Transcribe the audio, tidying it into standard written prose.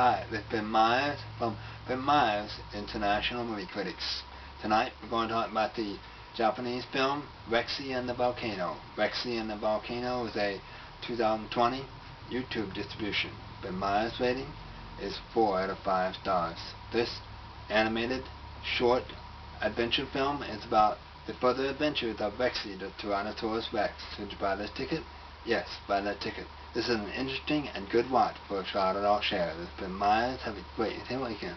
Hi, this is Ben Myers from Ben Myers International Movie Critics. Tonight we're going to talk about the Japanese film Rexy and the Volcano. Rexy and the Volcano is a 2020 YouTube distribution. Ben Myers' rating is 4 out of 5 stars. This animated short adventure film is about the further adventures of Rexy, the Tyrannosaurus Rex. Should you buy this ticket? Yes, buy that ticket. This is an interesting and good watch for a child adult share. This has been Myers. Have a great weekend.